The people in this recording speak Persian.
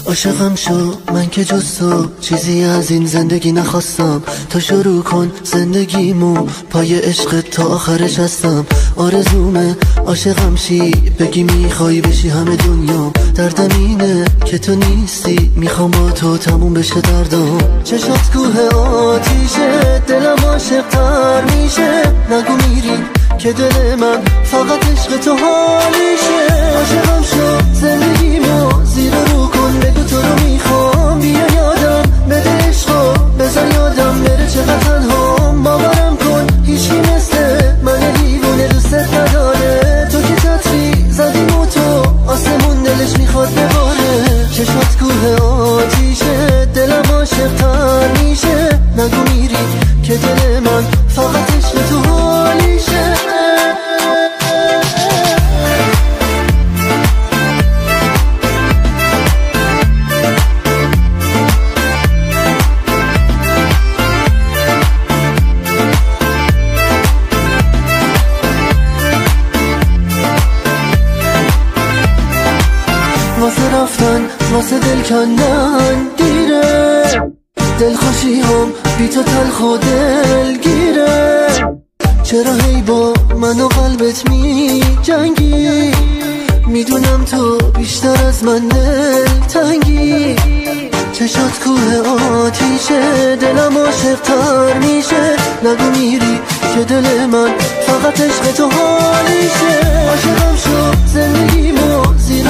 عاشقم شو من که جز تو چیزی از این زندگی نخواستم. تا شروع کن زندگیمو پای عشق تا آخرش هستم. آرزومه عاشقم شی بگی میخوای بشی همه دنیا. دردم اینه که تو نیستی میخوام با تو تموم بشه دردم. چشات کوه آتیشه دلم عاشق تر میشه. نگو میری که دل من فقط عشق تو حالیشه. عاشقم شو زندگیمو زیر رو کن بگو تو رو میخوام. بیا یادم بده عشقو بذار یادم بره چقدر تنهام. باورم کن هیچی مثل من دیوونه دوست نداره. تو که تطری زدیم و تو آسمون دلش میخواد بباره. چشمات کوه آتیشه دلم عاشق تر میشه. نگو میری که دل من فقط عشق تو حالیشه. واسه رفتن واسه دل کندن دیره. دلخوشی هم بی تو تلخ و دلگیره. چرا هی با من و قلبت می جنگی؟ میدونم تو بیشتر از من دل تنگی. چشات کوه آتیشه دلم عاشق تر میشه. نگو میری که دل من فقط عشق تو حالیشه. عاشقم شو زندگیمو زیر